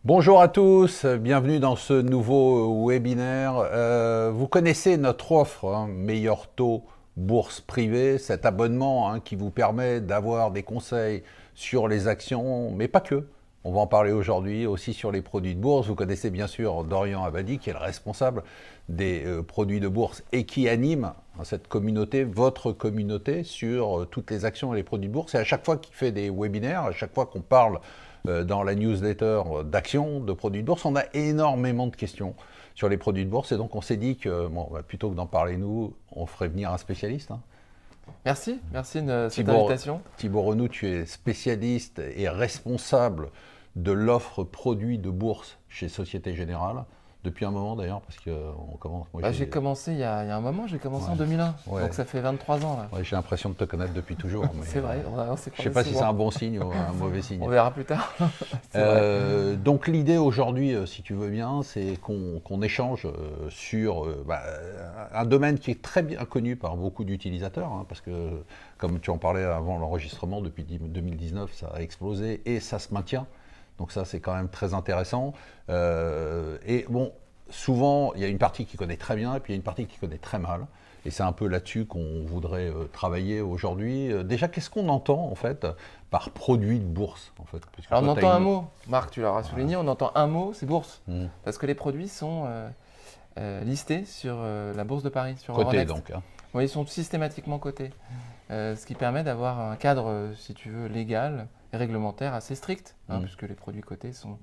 Bonjour à tous, bienvenue dans ce nouveau webinaire. Vous connaissez notre offre, meilleur taux bourse privée, cet abonnement qui vous permet d'avoir des conseils sur les actions, mais pas que. On va en parler aujourd'hui aussi sur les produits de bourse. Vous connaissez bien sûr Dorian Abadi, qui est le responsable des produits de bourse et qui anime cette communauté, votre communauté, sur toutes les actions et les produits de bourse. Et à chaque fois qu'il fait des webinaires, à chaque fois qu'on parle dans la newsletter d'actions, de produits de bourse, on a énormément de questions sur les produits de bourse. Et donc on s'est dit que bon, plutôt que d'en parler nous, on ferait venir un spécialiste. Merci de cette invitation. Thibaut Renou, tu es spécialiste et responsable de l'offre produits de bourse chez Société Générale. Depuis un moment d'ailleurs, parce qu'on commence... J'ai commencé il y a un moment, j'ai commencé en 2001, donc ça fait 23 ans. Ouais, j'ai l'impression de te connaître depuis toujours. C'est vrai, on s'est je ne sais pas si c'est un bon signe ou un mauvais signe. On verra plus tard. Donc l'idée aujourd'hui, si tu veux bien, c'est qu'on échange sur un domaine qui est très bien connu par beaucoup d'utilisateurs, parce que comme tu en parlais avant l'enregistrement, depuis 2019, ça a explosé et ça se maintient. Donc ça, c'est quand même très intéressant. Et bon, souvent, il y a une partie qui connaît très bien et puis il y a une partie qui connaît très mal. Et c'est un peu là-dessus qu'on voudrait travailler aujourd'hui. Déjà, qu'est-ce qu'on entend en fait par produit de bourse en fait? Alors on entend un mot, Marc, tu l'auras souligné, on entend un mot, c'est bourse. Parce que les produits sont listés sur la bourse de Paris, sur Cotés Euronext. Donc. Oui, ils sont systématiquement cotés. Ce qui permet d'avoir un cadre, si tu veux, légal et réglementaire assez strict, puisque les produits cotés sont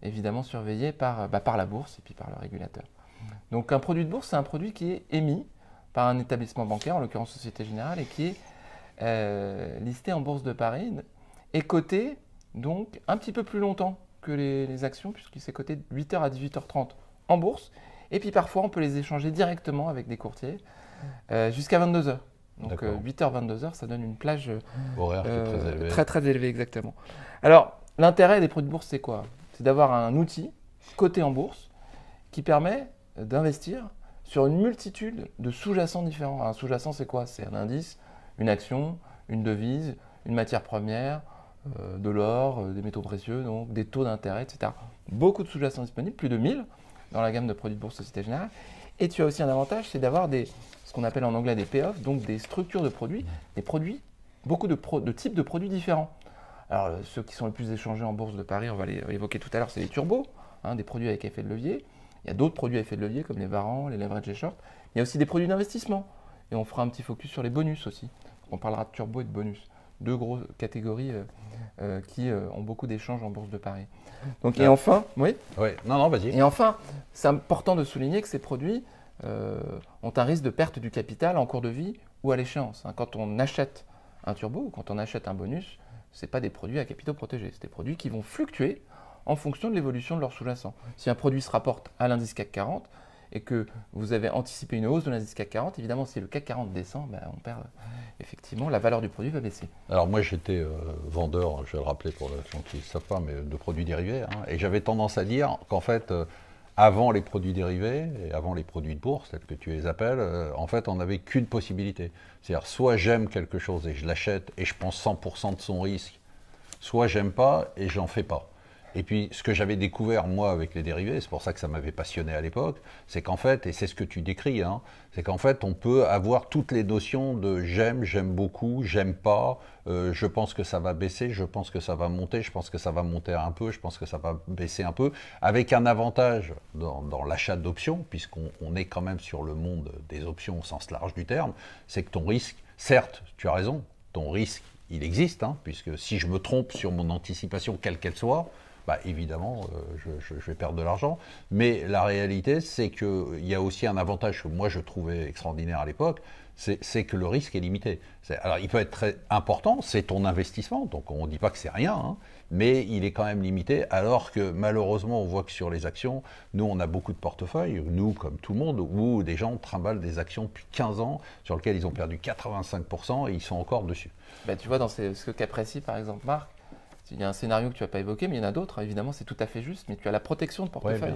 évidemment surveillés par la bourse et puis par le régulateur. Donc un produit de bourse, c'est un produit qui est émis par un établissement bancaire, en l'occurrence Société Générale, et qui est listé en bourse de Paris et coté donc un petit peu plus longtemps que les actions, puisqu'il s'est coté de 8h à 18h30 en bourse. Et puis parfois, on peut les échanger directement avec des courtiers jusqu'à 22h. Donc 8h, 22h, ça donne une plage horaire très élevée, exactement. Alors, l'intérêt des produits de bourse, c'est quoi? C'est d'avoir un outil coté en bourse qui permet d'investir sur une multitude de sous-jacents différents. Un sous-jacent, c'est quoi? C'est un indice, une action, une devise, une matière première, de l'or, des métaux précieux, donc des taux d'intérêt, etc. Beaucoup de sous-jacents disponibles, plus de 1000 dans la gamme de produits de bourse Société Générale. Et tu as aussi un avantage, c'est d'avoir ce qu'on appelle en anglais des payoffs, donc des structures de produits, beaucoup de types de produits différents. Alors ceux qui sont les plus échangés en bourse de Paris, on va les évoquer tout à l'heure, c'est les turbos, des produits avec effet de levier. Il y a d'autres produits à effet de levier comme les varants, les leverage et short. Il y a aussi des produits d'investissement. Et on fera un petit focus sur les bonus aussi. On parlera de turbo et de bonus. Deux grosses catégories qui ont beaucoup d'échanges en bourse de Paris. Donc, et enfin, oui. Non, vas-y. Et enfin, c'est important de souligner que ces produits ont un risque de perte du capital en cours de vie ou à l'échéance. Quand on achète un turbo ou quand on achète un bonus, ce n'est pas des produits à capitaux protégés. C'est des produits qui vont fluctuer en fonction de l'évolution de leur sous-jacent. Si un produit se rapporte à l'indice CAC 40 et que vous avez anticipé une hausse de l'indice CAC 40, évidemment, si le CAC 40 descend, on perd effectivement, la valeur du produit va baisser. Alors moi, j'étais vendeur, je vais le rappeler pour les gens qui ne savent pas, mais de produits dérivés. Et j'avais tendance à dire qu'en fait, avant les produits dérivés et avant les produits de bourse, tels que tu les appelles, en fait, on n'avait qu'une possibilité. C'est-à-dire, soit j'aime quelque chose et je l'achète et je pense 100% de son risque, soit j'aime pas et j'en fais pas. Et puis, ce que j'avais découvert, moi, avec les dérivés, c'est pour ça que ça m'avait passionné à l'époque, c'est qu'en fait, et c'est ce que tu décris, c'est qu'en fait, on peut avoir toutes les notions de j'aime beaucoup, j'aime pas, je pense que ça va baisser, je pense que ça va monter, je pense que ça va monter un peu, je pense que ça va baisser un peu, avec un avantage dans l'achat d'options, puisqu'on est quand même sur le monde des options au sens large du terme, c'est que ton risque, certes, tu as raison, ton risque, il existe, puisque si je me trompe sur mon anticipation, quelle qu'elle soit, évidemment, je vais perdre de l'argent. Mais la réalité, c'est qu'il y a aussi un avantage que moi je trouvais extraordinaire à l'époque, c'est que le risque est limité. Alors, il peut être très important, c'est ton investissement, donc on ne dit pas que c'est rien, mais il est quand même limité, alors que malheureusement, on voit que sur les actions, nous, on a beaucoup de portefeuilles, nous, comme tout le monde, où des gens trimballent des actions depuis 15 ans, sur lesquelles ils ont perdu 85% et ils sont encore dessus. Tu vois, dans ce cas précis, par exemple, Marc, il y a un scénario que tu n'as pas évoqué, mais il y en a d'autres, évidemment, c'est tout à fait juste, mais tu as la protection de portefeuille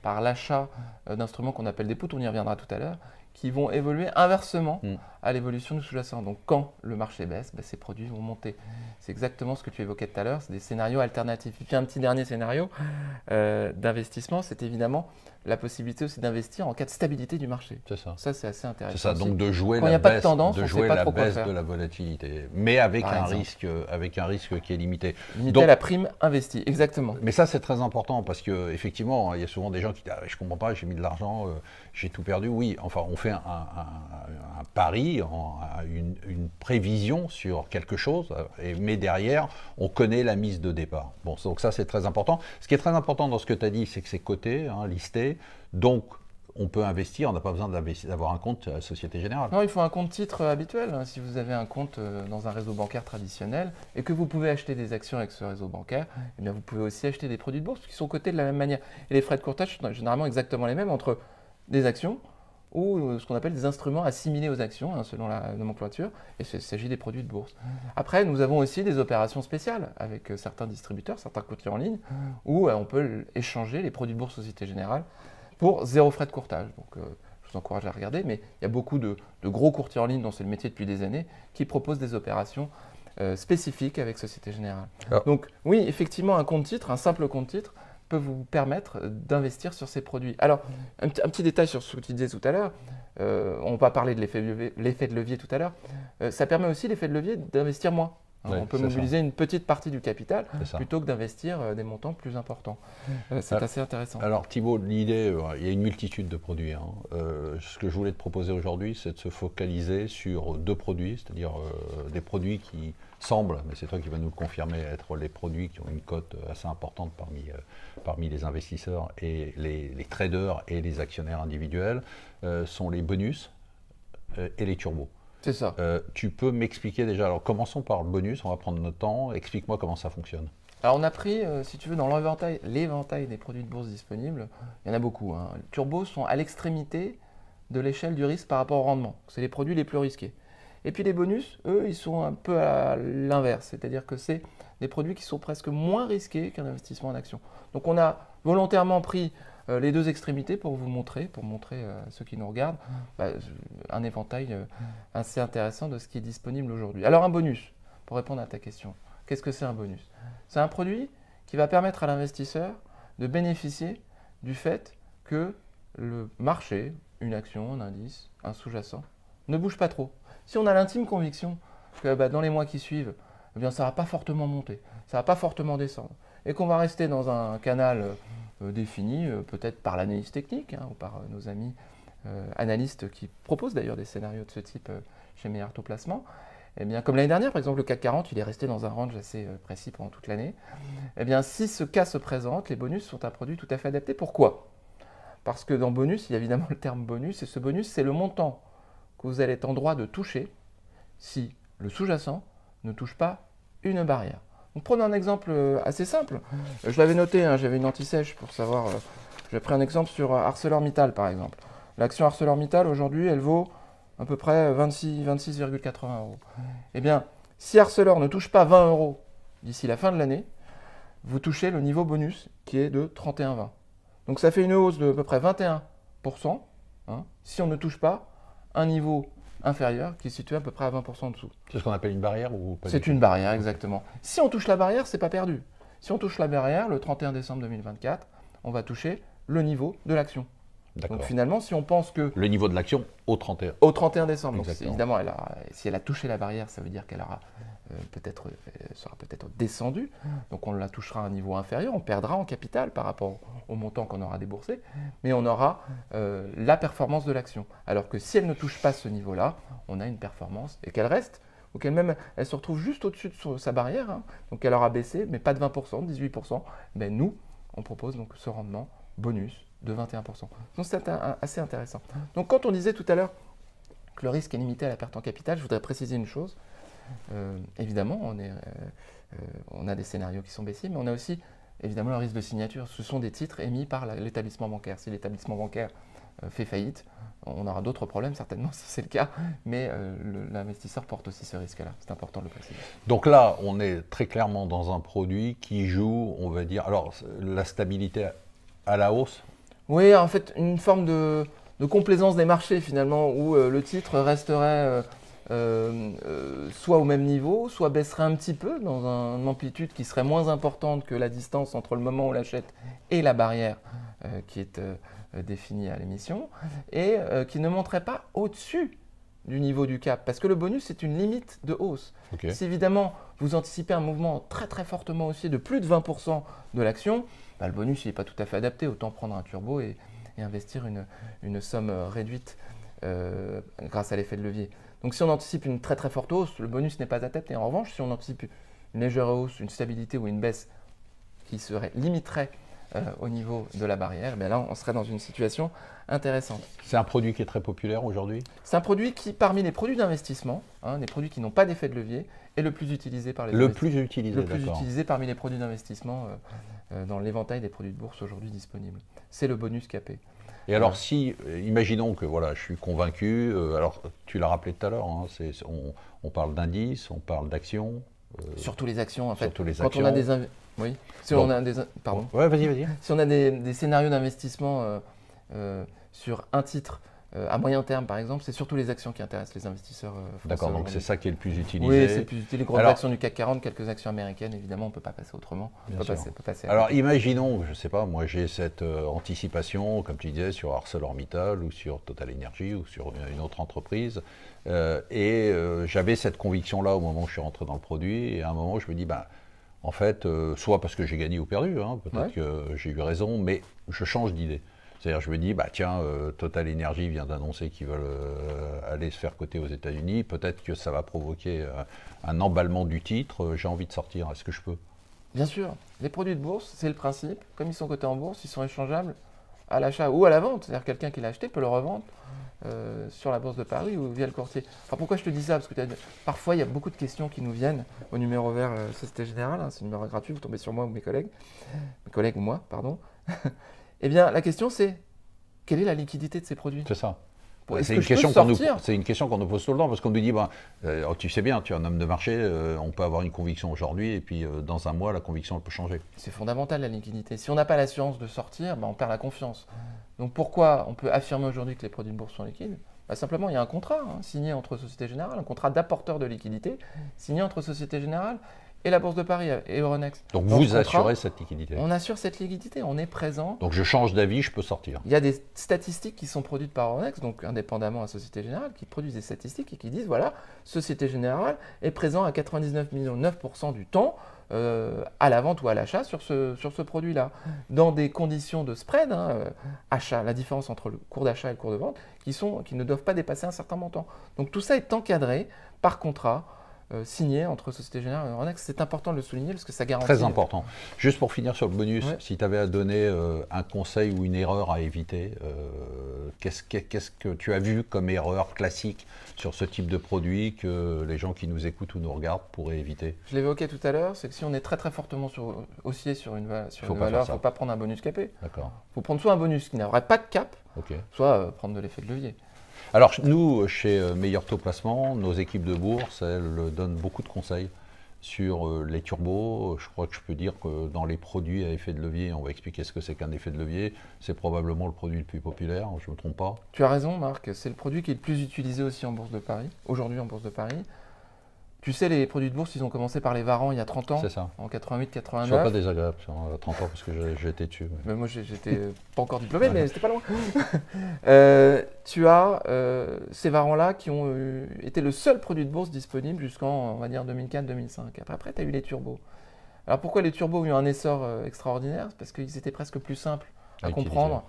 par l'achat d'instruments qu'on appelle des puts, on y reviendra tout à l'heure, qui vont évoluer inversement à l'évolution du sous-jacent. Donc quand le marché baisse, ben, ces produits vont monter. C'est exactement ce que tu évoquais tout à l'heure, c'est des scénarios alternatifs. Et puis un petit dernier scénario d'investissement, c'est évidemment la possibilité aussi d'investir en cas de stabilité du marché. C'est ça. Ça, c'est assez intéressant. C'est ça, donc de jouer quand la il n'y a pas baisse, de tendance, de on jouer sait pas la trop quoi baisse faire. de la volatilité, mais avec Par exemple. un risque qui est limité. Limiter Donc, la prime investie, exactement. mais ça, c'est très important parce que effectivement, il y a souvent des gens qui disent ah, je comprends pas, j'ai mis de l'argent, j'ai tout perdu. Oui, enfin, on fait un pari, une prévision sur quelque chose, mais derrière, on connaît la mise de départ. Bon, donc ça, c'est très important. Ce qui est très important dans ce que tu as dit, c'est que c'est coté, listé, donc on peut investir, on n'a pas besoin d'avoir un compte à la Société Générale. Non, il faut un compte titre habituel. Si vous avez un compte dans un réseau bancaire traditionnel et que vous pouvez acheter des actions avec ce réseau bancaire, eh bien vous pouvez aussi acheter des produits de bourse qui sont cotés de la même manière. Et les frais de courtage sont généralement exactement les mêmes entre des actions ou ce qu'on appelle des instruments assimilés aux actions, selon la nomenclature, et il s'agit des produits de bourse. Après, nous avons aussi des opérations spéciales avec certains distributeurs, certains courtiers en ligne, où on peut échanger les produits de bourse Société Générale pour 0 frais de courtage. Donc, je vous encourage à regarder, mais il y a beaucoup de gros courtiers en ligne, dont c'est le métier depuis des années, qui proposent des opérations spécifiques avec Société Générale. Ah. Donc oui, effectivement, un compte titre, un simple compte titre, peut vous permettre d'investir sur ces produits. Alors, un petit détail sur ce que tu disais tout à l'heure, on va parler de l'effet de levier tout à l'heure, ça permet aussi l'effet de levier d'investir moins. Oui, on peut mobiliser une petite partie du capital ça. plutôt que d'investir des montants plus importants. C'est assez intéressant. Alors Thibault, l'idée, il y a une multitude de produits. Ce que je voulais te proposer aujourd'hui, c'est de se focaliser sur 2 produits, c'est-à-dire des produits qui semblent, mais c'est toi qui vas nous le confirmer, être les produits qui ont une cote assez importante parmi les investisseurs et les traders et les actionnaires individuels, sont les bonus et les turbos. C'est ça. Tu peux m'expliquer déjà, alors commençons par le bonus, on va prendre notre temps, explique-moi comment ça fonctionne. Alors on a pris, si tu veux, dans l'éventail des produits de bourse disponibles, il y en a beaucoup. Les turbos sont à l'extrémité de l'échelle du risque par rapport au rendement. C'est les produits les plus risqués. Et puis les bonus, eux, ils sont un peu à l'inverse, c'est-à-dire que c'est des produits qui sont presque moins risqués qu'un investissement en action. Donc on a volontairement pris les 2 extrémités pour montrer à ceux qui nous regardent un éventail assez intéressant de ce qui est disponible aujourd'hui. Alors un bonus, pour répondre à ta question, qu'est-ce que c'est un bonus? C'est un produit qui va permettre à l'investisseur de bénéficier du fait que le marché, une action, un indice, un sous-jacent, ne bouge pas trop. Si on a l'intime conviction que dans les mois qui suivent, eh bien, ça ne va pas fortement monter, ça ne va pas fortement descendre, et qu'on va rester dans un canal défini, peut-être par l'analyse technique ou par nos amis analystes qui proposent d'ailleurs des scénarios de ce type chez Meilleur Placement, eh bien, comme l'année dernière, par exemple, le CAC 40, il est resté dans un range assez précis pendant toute l'année. Eh bien, si ce cas se présente, les bonus sont un produit tout à fait adapté. Pourquoi? Parce que dans bonus, il y a évidemment le terme bonus, et ce bonus, c'est le montant que vous allez être en droit de toucher si le sous-jacent ne touche pas une barrière. Donc, prenons un exemple assez simple. Je l'avais noté, j'avais une anti-sèche pour savoir. J'ai pris un exemple sur ArcelorMittal, par exemple. L'action ArcelorMittal, aujourd'hui, elle vaut à peu près 26,80 €. Eh bien, si Arcelor ne touche pas 20 € d'ici la fin de l'année, vous touchez le niveau bonus qui est de 31,20 €. Donc ça fait une hausse de à peu près 21%, si on ne touche pas un niveau inférieur qui est situé à peu près à 20% en dessous. C'est ce qu'on appelle une barrière ou pas? C'est une barrière, exactement. Si on touche la barrière, c'est pas perdu. Si on touche la barrière, le 31 décembre 2024, on va toucher le niveau de l'action. Donc finalement, si on pense que... Le niveau de l'action au 31. Au 31 décembre. Donc, évidemment, si elle a touché la barrière, ça veut dire qu'elle aura sera peut-être descendue. Donc on la touchera à un niveau inférieur, on perdra en capital par rapport au montant qu'on aura déboursé, mais on aura la performance de l'action. Alors que si elle ne touche pas ce niveau-là, on a une performance et qu'elle reste, ou qu'elle même elle se retrouve juste au-dessus de sa barrière, donc elle aura baissé, mais pas de 20%, 18%, mais nous, on propose donc ce rendement bonus de 21%. Donc c'est assez intéressant. Donc quand on disait tout à l'heure que le risque est limité à la perte en capital, je voudrais préciser une chose. Évidemment, on a des scénarios qui sont baissiers, mais on a aussi évidemment le risque de signature. Ce sont des titres émis par l'établissement bancaire. Si l'établissement bancaire fait faillite, on aura d'autres problèmes certainement si c'est le cas, mais l'investisseur porte aussi ce risque-là. C'est important de le préciser. Donc là, on est très clairement dans un produit qui joue, on va dire, alors la stabilité à la hausse. Oui, en fait, une forme de de complaisance des marchés finalement, où le titre resterait soit au même niveau, soit baisserait un petit peu dans une amplitude qui serait moins importante que la distance entre le moment où on l'achète et la barrière qui est définie à l'émission, et qui ne monterait pas au-dessus du niveau du cap, parce que le bonus c'est une limite de hausse. Okay. Si évidemment vous anticipez un mouvement très très fortement haussier de plus de 20% de l'action, le bonus n'est pas tout à fait adapté, autant prendre un turbo et investir une somme réduite grâce à l'effet de levier. Donc si on anticipe une très très forte hausse, le bonus n'est pas adapté. En revanche, si on anticipe une légère hausse, une stabilité ou une baisse qui limiterait au niveau de la barrière, bien là on serait dans une situation intéressante. C'est un produit qui est très populaire aujourd'hui? C'est un produit qui, parmi les produits d'investissement, des produits qui n'ont pas d'effet de levier, est le plus utilisé par les investisseurs. Le plus utilisé parmi les produits d'investissement dans l'éventail des produits de bourse aujourd'hui disponibles. C'est le bonus capé. Et alors si, imaginons que voilà, je suis convaincu, alors tu l'as rappelé tout à l'heure, hein, on parle d'indices, on parle d'actions. Surtout les actions en fait. Surtout les Quand actions. on a des oui. Si on a des pardon. Ouais, vas-y. Si on a des scénarios d'investissement sur un titre à moyen terme par exemple, c'est surtout les actions qui intéressent les investisseurs français. D'accord, donc c'est ça qui est le plus utilisé. Oui, c'est le plus utilisé. Les grosses actions du CAC 40, quelques actions américaines, évidemment, on ne peut pas passer autrement. Alors imaginons, je ne sais pas, moi j'ai cette anticipation, comme tu disais, sur ArcelorMittal ou sur Total Energy ou sur une autre entreprise. Et j'avais cette conviction-là au moment où je suis rentré dans le produit. Et à un moment, je me dis, en fait, soit parce que j'ai gagné ou perdu, hein, peut-être que j'ai eu raison, mais je change d'idée. C'est-à-dire, je me dis, tiens, Total Energy vient d'annoncer qu'ils veulent aller se faire coter aux États-Unis. Peut-être que ça va provoquer un emballement du titre. J'ai envie de sortir. Est-ce que je peux? Bien sûr. Les produits de bourse, c'est le principe. Comme ils sont cotés en bourse, ils sont échangeables à l'achat ou à la vente. C'est-à-dire, quelqu'un qui l'a acheté peut le revendre sur la bourse de Paris ou via le courtier. Alors, pourquoi je te dis ça? Parce que parfois, il y a beaucoup de questions qui nous viennent au numéro vert Société Générale. C'est un numéro gratuit. Vous tombez sur moi ou mes collègues ou moi, pardon. Eh bien, la question c'est, quelle est la liquidité de ces produits? C'est ça. C'est une question qu'on nous pose tout le temps, parce qu'on nous dit, tu sais bien, tu es un homme de marché, on peut avoir une conviction aujourd'hui, et puis dans un mois, la conviction elle peut changer. C'est fondamental la liquidité. Si on n'a pas l'assurance de sortir, on perd la confiance. Donc pourquoi on peut affirmer aujourd'hui que les produits de bourse sont liquides? Simplement, il y a un contrat signé entre Société Générale, un contrat d'apporteur de liquidité, signé entre Société Générale et la Bourse de Paris et Euronext. Donc vous assurez cette liquidité? On assure cette liquidité, on est présent. Donc je change d'avis, je peux sortir? Il y a des statistiques qui sont produites par Euronext, donc indépendamment à Société Générale, qui produisent des statistiques et qui disent, voilà, Société Générale est présent à 99,9% du temps à la vente ou à l'achat sur ce produit-là, dans des conditions de spread, achat, la différence entre le cours d'achat et le cours de vente, qui ne doivent pas dépasser un certain montant. Donc tout ça est encadré par contrat, signé entre Société Générale et Euronext. C'est important de le souligner parce que ça garantit. Très important. Juste pour finir sur le bonus, si tu avais à donner un conseil ou une erreur à éviter, qu'est-ce que tu as vu comme erreur classique sur ce type de produit que les gens qui nous écoutent ou nous regardent pourraient éviter? Je l'évoquais tout à l'heure, c'est que si on est très très fortement haussier sur une valeur, il ne faut pas prendre un bonus capé. D'accord. Il faut prendre soit un bonus qui n'aurait pas de cap, soit prendre de l'effet de levier. Alors nous, chez Meilleur Taux Placement, nos équipes de bourse, elles donnent beaucoup de conseils sur les turbos. Je crois que je peux dire que dans les produits à effet de levier, on va expliquer ce que c'est qu'un effet de levier, c'est probablement le produit le plus populaire, je ne me trompe pas. Tu as raison Marc, c'est le produit qui est le plus utilisé aussi en Bourse de Paris, aujourd'hui en Bourse de Paris. Tu sais, les produits de bourse, ils ont commencé par les Varans il y a 30 ans, c'est ça. En 88-89. Je ne pas désagréable, à 30 ans, parce que j'ai été dessus. Mais moi, j'étais pas encore diplômé, mais c'était pas loin. Tu as ces Varans-là qui ont été le seul produit de bourse disponible jusqu'en, on va dire, 2004-2005. Après, tu as eu les turbos. Alors pourquoi les turbos ont eu un essor extraordinaire? C'est parce qu'ils étaient presque plus simples à comprendre,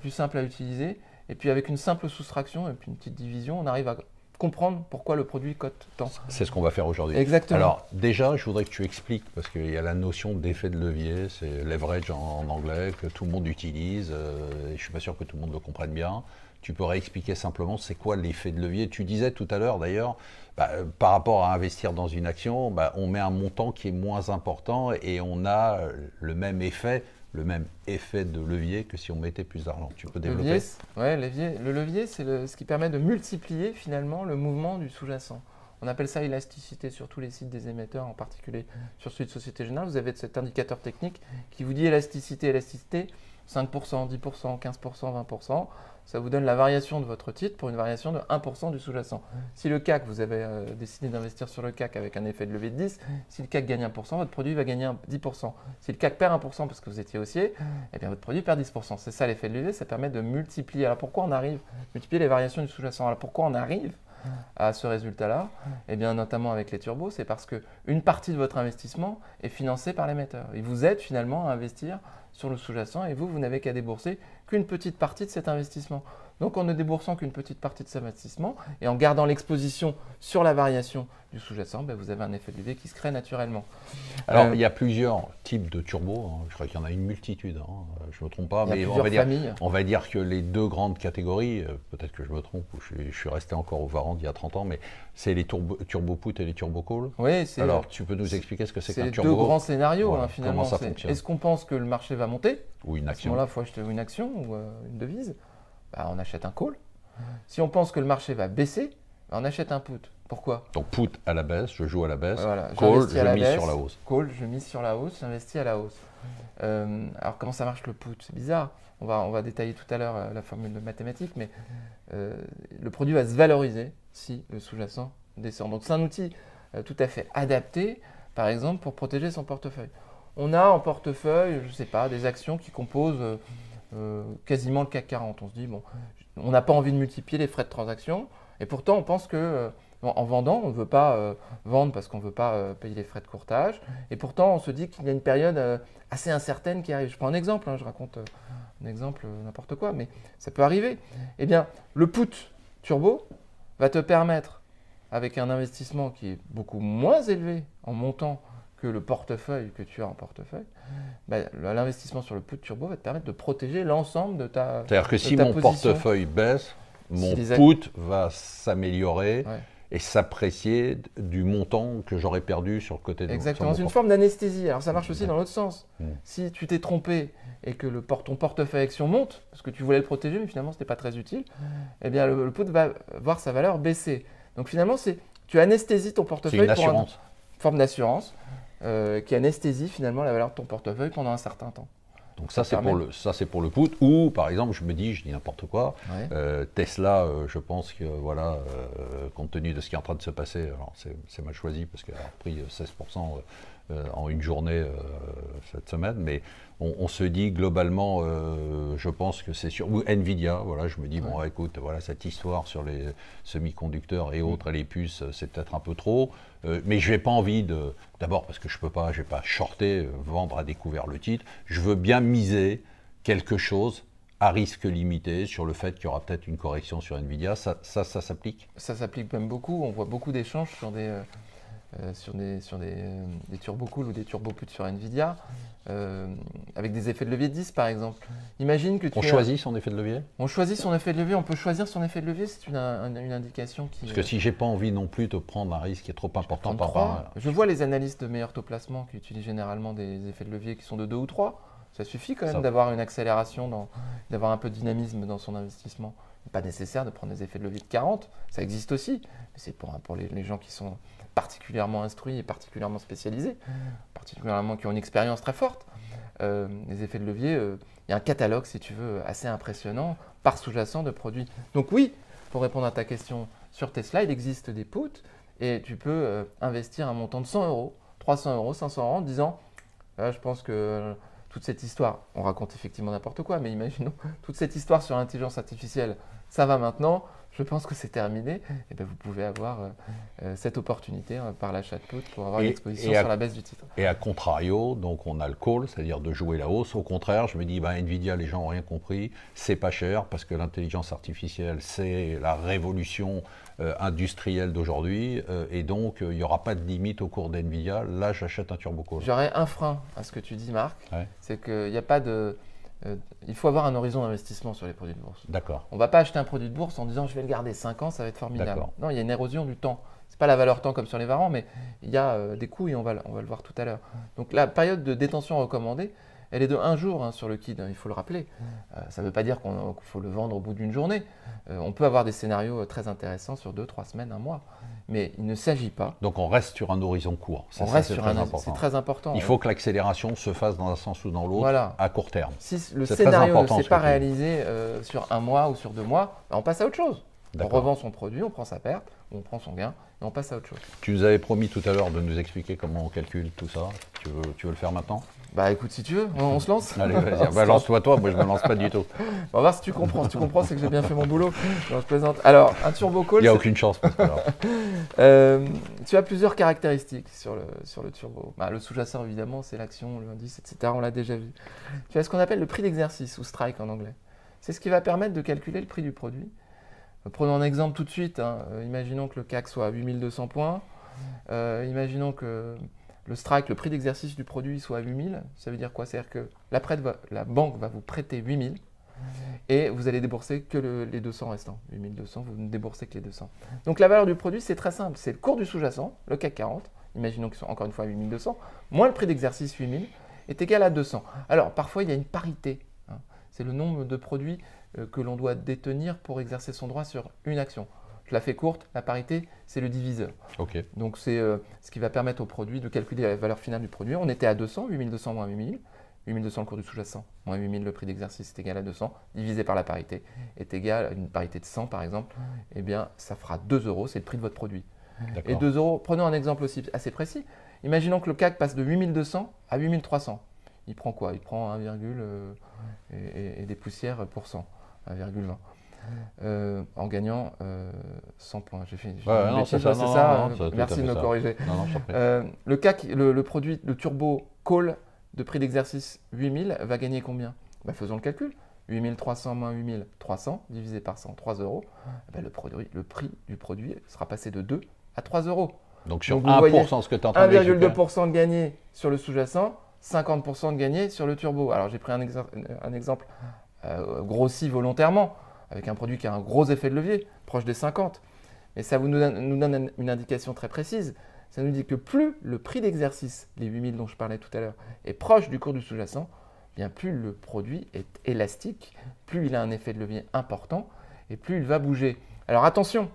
plus simples à utiliser. Et puis avec une simple soustraction et puis une petite division, on arrive à comprendre pourquoi le produit cote tant. C'est ce qu'on va faire aujourd'hui. Exactement. Alors déjà, je voudrais que tu expliques, parce qu'il y a la notion d'effet de levier, c'est leverage en anglais, que tout le monde utilise, et je ne suis pas sûr que tout le monde le comprenne bien. Tu pourrais expliquer simplement c'est quoi l'effet de levier. Tu disais tout à l'heure d'ailleurs, par rapport à investir dans une action, on met un montant qui est moins important et on a le même effet de levier que si on mettait plus d'argent. Tu peux développer? Le levier, c'est ce qui permet de multiplier finalement le mouvement du sous-jacent. On appelle ça élasticité sur tous les sites des émetteurs, en particulier sur celui de Société Générale. Vous avez cet indicateur technique qui vous dit élasticité. 5%, 10%, 15%, 20%. Ça vous donne la variation de votre titre pour une variation de 1% du sous-jacent. Si le CAC, vous avez décidé d'investir sur le CAC avec un effet de levier de 10, si le CAC gagne 1%, votre produit va gagner 10%. Si le CAC perd 1% parce que vous étiez haussier, eh bien votre produit perd 10%. C'est ça l'effet de levier, ça permet de multiplier. Alors pourquoi on arrive à multiplier les variations du sous-jacent? Alors pourquoi on arrive à ce résultat-là? Eh bien notamment avec les turbos, c'est parce qu'une partie de votre investissement est financée par l'émetteur. Il vous aide finalement à investir sur le sous-jacent et vous n'avez qu'à débourser qu'une petite partie de cet investissement. Donc en ne déboursant qu'une petite partie de cet investissement et en gardant l'exposition sur la variation du sous-jacent, ben vous avez un effet de levier qui se crée naturellement. Alors il y a plusieurs types de turbos, hein. Je crois qu'il y en a une multitude, hein. Je ne me trompe pas, mais on va dire que les deux grandes catégories, peut-être que je me trompe, ou je suis resté encore au Varande il y a 30 ans, mais c'est les turbo put et les turbo call. Oui, alors tu peux nous expliquer ce que c'est qu'un turbo? C'est les deux grands scénarios, voilà, hein, finalement. Comment ça fonctionne? Est-ce qu'on pense que le marché va monter? Ou une action. À ce moment-là, il faut acheter une action ou une devise. Bah, on achète un call. Si on pense que le marché va baisser, bah, on achète un put. Pourquoi? Donc put à la baisse, je joue à la baisse. Voilà, call, je mise sur la hausse. Call, je mise sur la hausse, j'investis à la hausse. Alors comment ça marche le put? C'est bizarre. On va détailler tout à l'heure la formule de mathématiques, mais le produit va se valoriser si le sous-jacent descend. Donc c'est un outil tout à fait adapté, par exemple, pour protéger son portefeuille. On a en portefeuille, je ne sais pas, des actions qui composent quasiment le CAC 40. On se dit, bon, on n'a pas envie de multiplier les frais de transaction, et pourtant on pense que en vendant, on ne veut pas vendre parce qu'on ne veut pas payer les frais de courtage, et pourtant on se dit qu'il y a une période assez incertaine qui arrive. Je prends un exemple, hein, je raconte un exemple n'importe quoi, mais ça peut arriver. Eh bien, le put turbo va te permettre, avec un investissement qui est beaucoup moins élevé en montant que le portefeuille que tu as en portefeuille, bah, l'investissement sur le put turbo va te permettre de protéger l'ensemble de ta position. C'est-à-dire que si mon portefeuille baisse, mon put va s'améliorer et s'apprécier du montant que j'aurais perdu sur le côté de Exactement, c'est une forme d'anesthésie. Alors ça marche aussi dans l'autre sens. Si tu t'es trompé et que ton portefeuille action monte, parce que tu voulais le protéger, mais finalement ce n'était pas très utile, eh bien le put va voir sa valeur baisser. Donc finalement, tu anesthésies ton portefeuille. C'est une assurance. Pour une forme d'assurance qui anesthésie finalement la valeur de ton portefeuille pendant un certain temps. Donc ça c'est pour le put. Ou par exemple, je dis n'importe quoi, Tesla, je pense que voilà, compte tenu de ce qui est en train de se passer, alors c'est mal choisi parce qu'elle a pris 16% en une journée cette semaine, mais on se dit globalement, je pense que c'est sûr. Ou Nvidia, voilà, je me dis bon, écoute, voilà cette histoire sur les semi-conducteurs et autres, et les puces, c'est peut-être un peu trop, mais je n'ai pas envie d'abord parce que je vais pas shorter, vendre à découvert le titre. Je veux bien miser quelque chose à risque limité sur le fait qu'il y aura peut-être une correction sur Nvidia. Ça s'applique? Ça s'applique même beaucoup. On voit beaucoup d'échanges sur des turbo cool ou des turbo put sur Nvidia, avec des effets de levier de 10 par exemple. Imagine que on choisit son effet de levier? On choisit son effet de levier, on peut choisir son effet de levier, c'est une indication qui... Parce que si j'ai pas envie non plus de prendre un risque qui est trop important par rapport à... Je vois les analystes de meilleur taux placement qui utilisent généralement des effets de levier qui sont de 2 ou 3. Ça suffit quand même d'avoir une accélération, d'avoir un peu de dynamisme dans son investissement. Pas nécessaire de prendre des effets de levier de 40, ça existe aussi, mais c'est pour les gens qui sont particulièrement instruits et particulièrement spécialisés, particulièrement qui ont une expérience très forte. Les effets de levier, il y a un catalogue, si tu veux, assez impressionnant par sous-jacent de produits. Donc oui, pour répondre à ta question sur Tesla, il existe des puts et tu peux investir un montant de 100 euros, 300 euros, 500 euros en disant, je pense que toute cette histoire, on raconte effectivement n'importe quoi, mais imaginons, toute cette histoire sur l'intelligence artificielle, ça va maintenant, je pense que c'est terminé, et bien vous pouvez avoir cette opportunité par l'achat de put pour avoir une exposition sur la baisse du titre. Et à contrario, donc on a le call, c'est-à-dire de jouer la hausse. Au contraire, je me dis, Nvidia, les gens n'ont rien compris, c'est pas cher parce que l'intelligence artificielle, c'est la révolution industrielle d'aujourd'hui, et donc il n'y aura pas de limite au cours d'Nvidia. Là, j'achète un turbo call. J'aurais un frein à ce que tu dis, Marc, c'est qu'il n'y a pas de... il faut avoir un horizon d'investissement sur les produits de bourse. D'accord. On ne va pas acheter un produit de bourse en disant je vais le garder 5 ans, ça va être formidable. Non, il y a une érosion du temps. Ce n'est pas la valeur temps comme sur les varans, mais il y a des coûts et on va le voir tout à l'heure. Donc la période de détention recommandée, elle est de 1 jour hein, sur le KID, hein, il faut le rappeler. Ça ne veut pas dire qu'il faut le vendre au bout d'une journée. On peut avoir des scénarios très intéressants sur 2, 3 semaines, 1 mois. Mais il ne s'agit pas. Donc on reste sur un horizon court. On reste sur un horizon. C'est très important. Il faut que l'accélération se fasse dans un sens ou dans l'autre voilà. à court terme. Si le scénario ne s'est pas réalisé sur 1 mois ou sur 2 mois, on passe à autre chose. On revend son produit, on prend sa perte, on prend son gain et on passe à autre chose. Tu nous avais promis tout à l'heure de nous expliquer comment on calcule tout ça. Tu veux le faire maintenant? Bah écoute, si tu veux, on se lance. Allez, vas-y, lance-toi, moi je ne me lance pas du tout. On va voir si tu comprends. Si tu comprends, c'est que j'ai bien fait mon boulot. Non, je plaisante. Alors, un turbo call. Il n'y a aucune chance parce que là. Tu as plusieurs caractéristiques sur le turbo. Bah, le sous-jacent, évidemment, c'est l'action, le indice, etc. On l'a déjà vu. Tu as ce qu'on appelle le prix d'exercice ou strike en anglais. C'est ce qui va permettre de calculer le prix du produit. Prenons un exemple tout de suite. Hein. Imaginons que le CAC soit à 8200 points. Imaginons que le strike, le prix d'exercice du produit, soit à 8000. Ça veut dire quoi? C'est-à-dire que la banque va vous prêter 8000 et vous allez débourser que les 200 restants. 8200, vous ne déboursez que les 200. Donc la valeur du produit, c'est très simple. C'est le cours du sous-jacent, le CAC 40, imaginons qu'ils sont encore une fois à 8200, moins le prix d'exercice 8000, est égal à 200. Alors parfois, il y a une parité. Hein. C'est le nombre de produits que l'on doit détenir pour exercer son droit sur une action. Je la fais courte, la parité, c'est le diviseur. Okay. Donc c'est ce qui va permettre au produit de calculer la valeur finale du produit. On était à 200, 8200 moins 8000. 8200 le cours du sous-jacent, moins 8000 le prix d'exercice est égal à 200, divisé par la parité, est égal à une parité de 100 par exemple, eh bien ça fera 2 €, c'est le prix de votre produit. Et 2 €, prenons un exemple aussi assez précis. Imaginons que le CAC passe de 8200 à 8300. Il prend quoi? Il prend 1, et des poussières pour cent, 1,20. En gagnant 100 points. J'ai fait c'est ça. Merci de me corriger. Non, le CAC, le produit, le turbo call de prix d'exercice 8000 va gagner combien? Faisons le calcul. 8300 moins 8300 divisé par 100, 3 €. Le prix du produit sera passé de 2 à 3 €. Donc sur 1%, ce que tu es en train de dire. 1,2% de gagné sur le sous-jacent, 50% de gagné sur le turbo. Alors j'ai pris un exemple grossi volontairement, avec un produit qui a un gros effet de levier, proche des 50. Mais ça nous donne une indication très précise. Ça nous dit que plus le prix d'exercice, les 8000 dont je parlais tout à l'heure, est proche du cours du sous-jacent, bien plus le produit est élastique, plus il a un effet de levier important et plus il va bouger. Alors attention,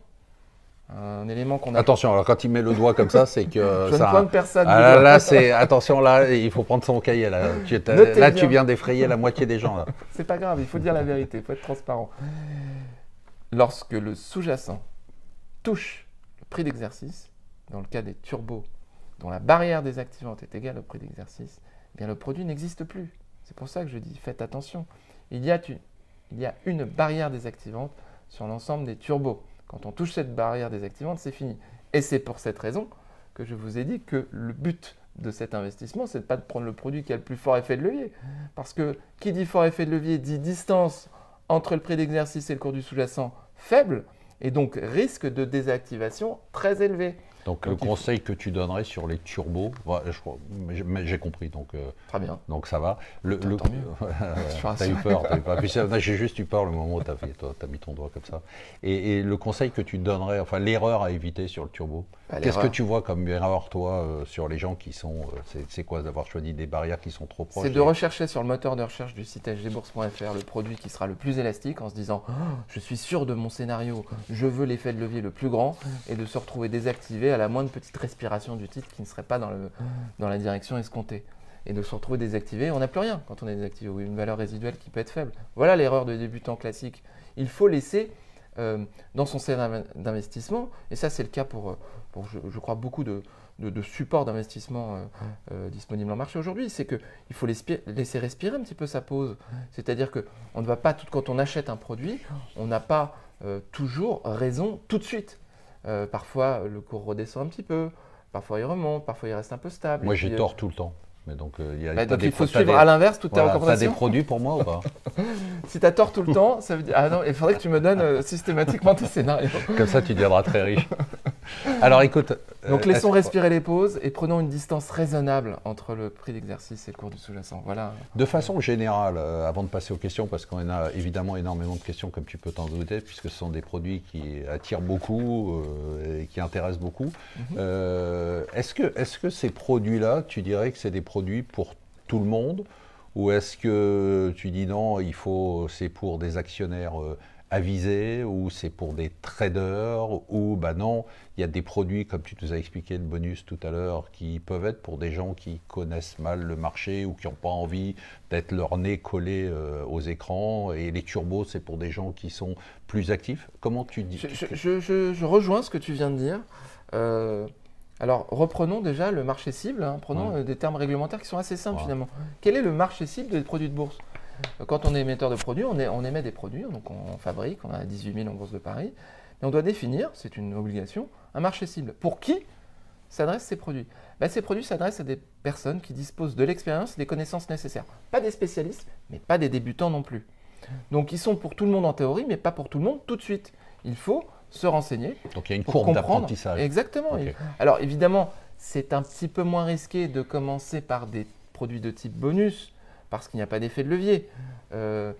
un élément qu'on a... Attention, alors quand il met le doigt comme ça, c'est que je ne pointe personne. Attention, là, il faut prendre son cahier. Là, tu viens d'effrayer la moitié des gens. C'est pas grave, il faut dire la vérité, il faut être transparent. Lorsque le sous-jacent touche le prix d'exercice, dans le cas des turbos, dont la barrière désactivante est égale au prix d'exercice, eh bien le produit n'existe plus. C'est pour ça que je dis faites attention. Il y a une barrière désactivante sur l'ensemble des turbos. Quand on touche cette barrière désactivante, c'est fini. Et c'est pour cette raison que je vous ai dit que le but de cet investissement, c'est de ne pas de prendre le produit qui a le plus fort effet de levier. Parce que qui dit fort effet de levier dit distance entre le prix d'exercice et le cours du sous-jacent faible, et donc risque de désactivation très élevé. Donc le conseil que tu donnerais sur les turbos, j'ai compris, donc, très bien. Donc ça va. Tant mieux. T'as eu peur, j'ai juste eu peur le moment où tu as mis ton doigt comme ça. Et le conseil que tu donnerais, enfin l'erreur à éviter sur le turbo, qu'est-ce que tu vois comme erreur toi sur les gens qui sont, c'est quoi d'avoir choisi des barrières qui sont trop proches? C'est de rechercher sur le moteur de recherche du site hdbourse.fr le produit qui sera le plus élastique en se disant je suis sûr de mon scénario, je veux l'effet de levier le plus grand, et de se retrouver désactivé à la moindre petite respiration du titre qui ne serait pas dans la direction escomptée. Et de se retrouver désactivé, on n'a plus rien quand on est désactivé, ou une valeur résiduelle qui peut être faible. Voilà l'erreur de débutant classique. Il faut laisser dans son scénario d'investissement, et ça c'est le cas pour je crois beaucoup de supports d'investissement disponibles en marché aujourd'hui, c'est qu'il faut laisser respirer un petit peu sa pause. C'est-à-dire qu'on ne va pas, quand on achète un produit, on n'a pas toujours raison tout de suite. Parfois, le cours redescend un petit peu, parfois il remonte, parfois il reste un peu stable. Moi, j'ai tort tout le temps. Mais donc, il faut suivre à l'inverse toutes tes recommandations. Tu as des produits pour moi ou pas? Si tu as tort tout le temps, ça veut dire... Ah non, il faudrait que tu me donnes systématiquement tes scénarios. Comme ça, tu deviendras très riche. Alors écoute... Donc laissons respirer les pauses et prenons une distance raisonnable entre le prix d'exercice et le cours du sous-jacent. Voilà. De façon générale, avant de passer aux questions, parce qu'on a évidemment énormément de questions comme tu peux t'en douter, puisque ce sont des produits qui attirent beaucoup et qui intéressent beaucoup. Est-ce que ces produits-là, tu dirais que c'est des produits pour tout le monde, Ou est-ce que tu dis non, c'est pour des actionnaires avisés, ou c'est pour des traders, ou bah non, il y a des produits, comme tu nous as expliqué le bonus tout à l'heure, qui peuvent être pour des gens qui connaissent mal le marché ou qui n'ont pas envie d'être leur nez collé aux écrans, et les turbos, c'est pour des gens qui sont plus actifs. Comment tu dis? Je rejoins ce que tu viens de dire. Alors, reprenons déjà le marché cible, hein. Prenons des termes réglementaires qui sont assez simples finalement. Quel est le marché cible des produits de bourse? Quand on est émetteur de produits, on émet des produits, donc on fabrique, on a 18 000 en Bourse de Paris, mais on doit définir, c'est une obligation, un marché cible. Pour qui s'adressent ces produits? Ces produits s'adressent à des personnes qui disposent de l'expérience et des connaissances nécessaires. Pas des spécialistes, mais pas des débutants non plus. Donc ils sont pour tout le monde en théorie, mais pas pour tout le monde tout de suite. Il faut se renseigner. Donc il y a une courbe d'apprentissage. Exactement. Okay. Alors évidemment, c'est un petit peu moins risqué de commencer par des produits de type bonus, parce qu'il n'y a pas d'effet de levier.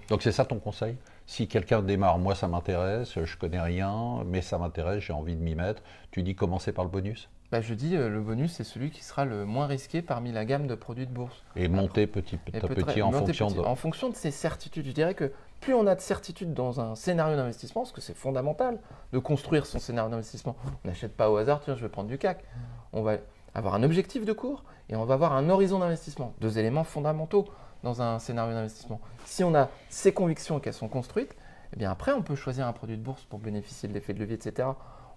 Donc c'est ça ton conseil? Si quelqu'un démarre, moi ça m'intéresse, je connais rien, mais ça m'intéresse, j'ai envie de m'y mettre, tu dis commencer par le bonus? Je dis le bonus, c'est celui qui sera le moins risqué parmi la gamme de produits de bourse. Et monter petit à petit en fonction de ses certitudes. Je dirais que plus on a de certitude dans un scénario d'investissement, parce que c'est fondamental de construire son scénario d'investissement. On n'achète pas au hasard, tiens, je vais prendre du CAC. On va avoir un objectif de cours et on va avoir un horizon d'investissement. Deux éléments fondamentaux dans un scénario d'investissement. Si on a ces convictions et qu'elles sont construites, eh bien après, on peut choisir un produit de bourse pour bénéficier de l'effet de levier, etc.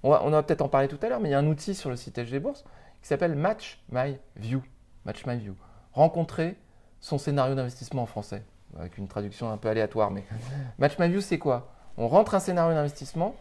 On va peut-être en parler tout à l'heure, mais il y a un outil sur le site SG Bourse qui s'appelle Match My View. Match My View. Rencontrer son scénario d'investissement en français, avec une traduction un peu aléatoire. Mais Match My View, c'est quoi? On rentre un scénario d'investissement,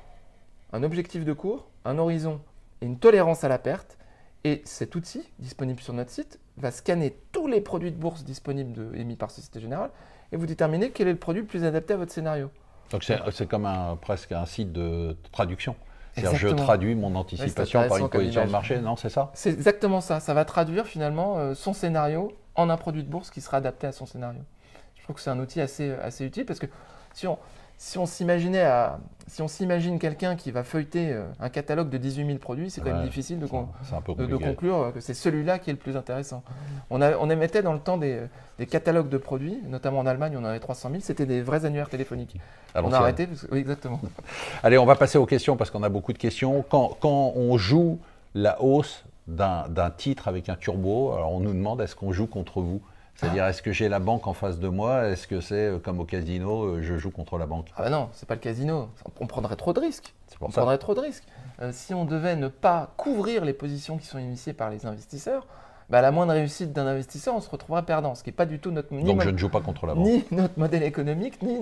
un objectif de cours, un horizon et une tolérance à la perte. Et cet outil, disponible sur notre site, va scanner tous les produits de bourse disponibles émis par Société Générale et vous déterminer quel est le produit le plus adapté à votre scénario. Donc c'est comme presque un site de traduction. C'est-à-dire je traduis mon anticipation par une position de marché, non, c'est ça? C'est exactement ça. Ça va traduire finalement son scénario en un produit de bourse qui sera adapté à son scénario. Je trouve que c'est un outil assez utile parce que si on s'imagine quelqu'un qui va feuilleter un catalogue de 18 000 produits, c'est quand même difficile de conclure que c'est celui-là qui est le plus intéressant. On émettait dans le temps des catalogues de produits, notamment en Allemagne, on en avait 300 000, c'était des vrais annuaires téléphoniques. On a arrêté, oui, exactement. Allez, on va passer aux questions parce qu'on a beaucoup de questions. Quand on joue la hausse d'un titre avec un turbo, alors on nous demande est-ce qu'on joue contre vous? C'est-à-dire, est-ce que j'ai la banque en face de moi? Est-ce que c'est comme au casino, je joue contre la banque? Ah non, c'est pas le casino. On prendrait trop de risques. Prendrait trop de risques. Si on devait ne pas couvrir les positions qui sont initiées par les investisseurs, la moindre réussite d'un investisseur, on se retrouverait perdant, ce qui n'est pas du tout notre Donc je ne joue pas contre la banque. Ni notre modèle économique, ni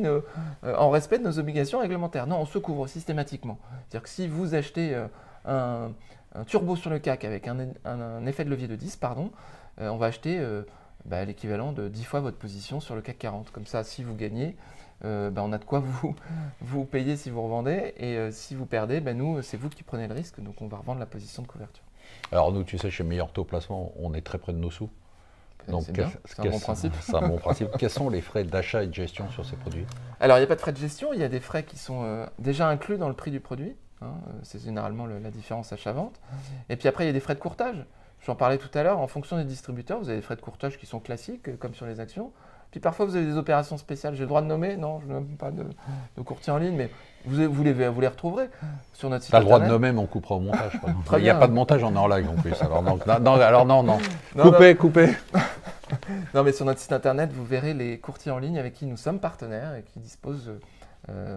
en respect de nos obligations réglementaires. Non, on se couvre systématiquement. C'est-à-dire que si vous achetez un turbo sur le CAC avec un effet de levier de 10, on va acheter l'équivalent de 10 fois votre position sur le CAC 40. Comme ça, si vous gagnez, on a de quoi vous payer si vous revendez. Et si vous perdez, nous, c'est vous qui prenez le risque. Donc, on va revendre la position de couverture. Alors, nous, tu sais, chez Meilleur Taux Placement, on est très près de nos sous. C'est bien, c'est un bon principe. C'est un bon principe. Quels sont les frais d'achat et de gestion sur ces produits? Alors, il n'y a pas de frais de gestion. Il y a des frais qui sont déjà inclus dans le prix du produit. C'est généralement la différence achat-vente. Et puis après, il y a des frais de courtage. J'en parlais tout à l'heure, en fonction des distributeurs, vous avez des frais de courtage qui sont classiques, comme sur les actions. Puis parfois, vous avez des opérations spéciales. J'ai le droit de nommer? Non, je ne nomme pas de courtier en ligne, mais vous les retrouverez sur notre site internet. Tu as le droit de nommer, mais on coupera au montage. Il n'y a pas de montage, on est en live en plus. Alors non. Coupez. Non, mais sur notre site internet, vous verrez les courtiers en ligne avec qui nous sommes partenaires et qui disposent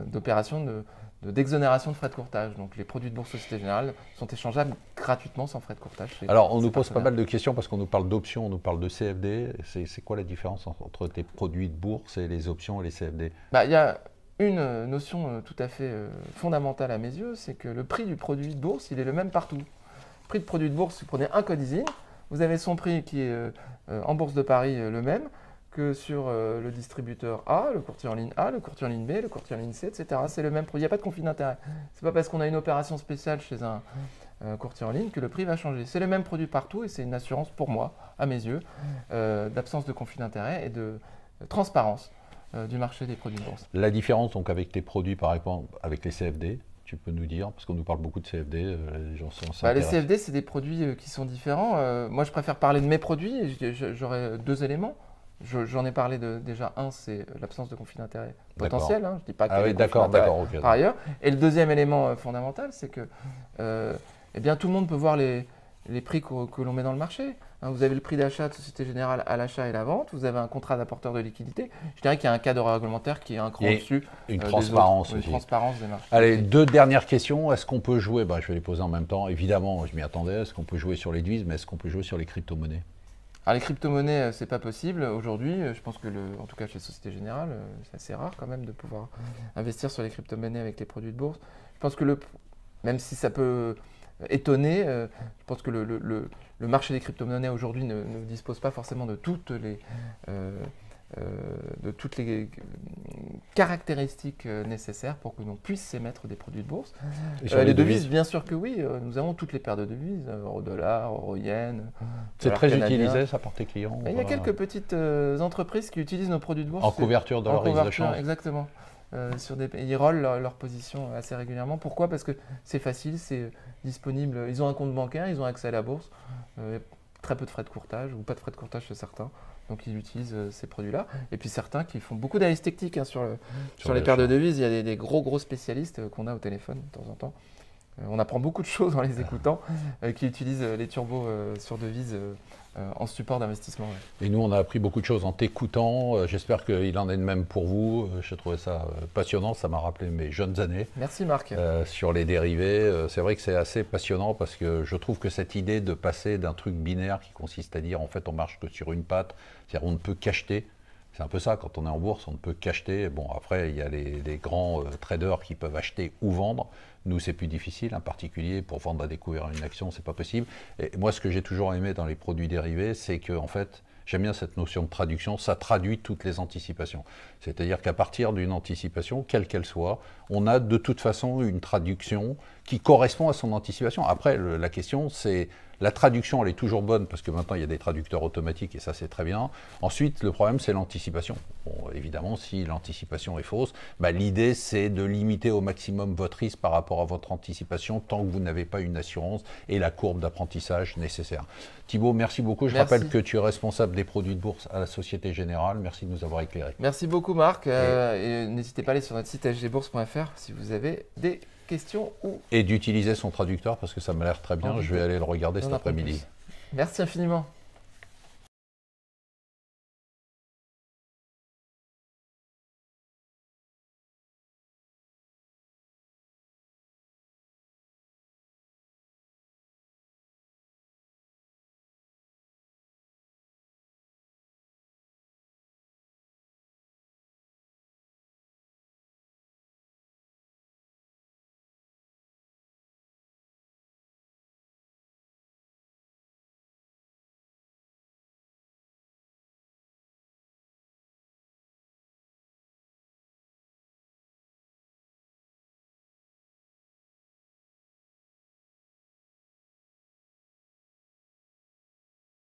d'opérations d'exonération de frais de courtage. Donc les produits de Bourse Société Générale sont échangeables gratuitement sans frais de courtage. Alors on nous pose pas mal de questions parce qu'on nous parle d'options, on nous parle de CFD. C'est quoi la différence entre tes produits de bourse et les options et les CFD? Il y a une notion tout à fait fondamentale à mes yeux, c'est que le prix du produit de bourse, il est le même partout. Le prix de produit de bourse, vous prenez un code ISIN, vous avez son prix qui est en Bourse de Paris le même que sur le distributeur A, le courtier en ligne A, le courtier en ligne B, le courtier en ligne C, etc. C'est le même produit. Il n'y a pas de conflit d'intérêt. Ce n'est pas parce qu'on a une opération spéciale chez un courtier en ligne que le prix va changer. C'est le même produit partout et c'est une assurance pour moi, à mes yeux, d'absence de conflit d'intérêt et de transparence du marché des produits de bourse. La différence donc avec tes produits, par exemple, avec les CFD, tu peux nous dire, parce qu'on nous parle beaucoup de CFD, les gens sont les CFD, c'est des produits qui sont différents. Moi, je préfère parler de mes produits. J'aurais deux éléments. J'en ai parlé déjà un, c'est l'absence de conflit d'intérêt D'accord. potentiel. Hein, je ne dis pas qu'il y Ah a oui, des conflits d'intérêt d'accord, ok. par ailleurs. Et le deuxième élément fondamental, c'est que eh bien, tout le monde peut voir les prix que l'on met dans le marché. Hein, vous avez le prix d'achat de Société Générale à l'achat et la vente, vous avez un contrat d'apporteur de liquidité. Je dirais qu'il y a un cadre réglementaire qui est un cran au-dessus. Une transparence des autres, aussi. Une transparence des marchés. Allez, deux dernières questions. Est-ce qu'on peut jouer, je vais les poser en même temps, évidemment, je m'y attendais, est-ce qu'on peut jouer sur les devises, mais est-ce qu'on peut jouer sur les crypto-monnaies? Alors les crypto-monnaies, c'est pas possible aujourd'hui. Je pense que, en tout cas chez Société Générale, c'est assez rare quand même de pouvoir investir sur les crypto-monnaies avec les produits de bourse. Je pense que même si ça peut étonner, je pense que le marché des crypto-monnaies aujourd'hui ne dispose pas forcément de toutes les caractéristiques nécessaires pour que l'on puisse émettre des produits de bourse. Les devises, bien sûr que oui, nous avons toutes les paires de devises, euro-dollar, euro-yen. C'est très utilisé ça par tes clients? Il y a quelques petites entreprises qui utilisent nos produits de bourse. En couverture de leur risque de change. Exactement. Ils rollent leur position assez régulièrement. Pourquoi? Parce que c'est facile, c'est disponible. Ils ont un compte bancaire, ils ont accès à la bourse. Très peu de frais de courtage, ou pas de frais de courtage chez certains. Donc ils utilisent ces produits-là. Et puis certains qui font beaucoup d'analyse technique sur les paires de devises. Il y a des gros spécialistes qu'on a au téléphone de temps en temps. On apprend beaucoup de choses en les écoutant, qui utilisent les turbos sur devises en support d'investissement. Ouais. Et nous, on a appris beaucoup de choses en t'écoutant. J'espère qu'il en est de même pour vous. J'ai trouvé ça passionnant. Ça m'a rappelé mes jeunes années. Merci Marc. Sur les dérivés. C'est vrai que c'est assez passionnant parce que je trouve que cette idée de passer d'un truc binaire qui consiste à dire en fait on marche que sur une patte, c'est-à-dire on ne peut qu'acheter. C'est un peu ça, quand on est en bourse, on ne peut qu'acheter. Bon, après, il y a les grands traders qui peuvent acheter ou vendre. Nous, c'est plus difficile, en particulier pour vendre à découvert une action, c'est pas possible. Et moi, ce que j'ai toujours aimé dans les produits dérivés, c'est que, en fait, j'aime bien cette notion de traduction, ça traduit toutes les anticipations. C'est-à-dire qu'à partir d'une anticipation, quelle qu'elle soit, on a de toute façon une traduction qui correspond à son anticipation. Après, la question, c'est la traduction, elle est toujours bonne parce que maintenant il y a des traducteurs automatiques et ça c'est très bien. Ensuite, le problème c'est l'anticipation. Bon, évidemment, si l'anticipation est fausse, l'idée c'est de limiter au maximum votre risque par rapport à votre anticipation tant que vous n'avez pas une assurance et la courbe d'apprentissage nécessaire. Thibaut, merci beaucoup. Je rappelle que tu es responsable des produits de bourse à la Société Générale. Merci de nous avoir éclairés. Merci beaucoup Marc. Et n'hésitez pas à aller sur notre site sgbourse.fr si vous avez des questions et d'utiliser son traducteur parce que ça m'a l'air très bien. Je vais aller le regarder cet après-midi. Merci infiniment.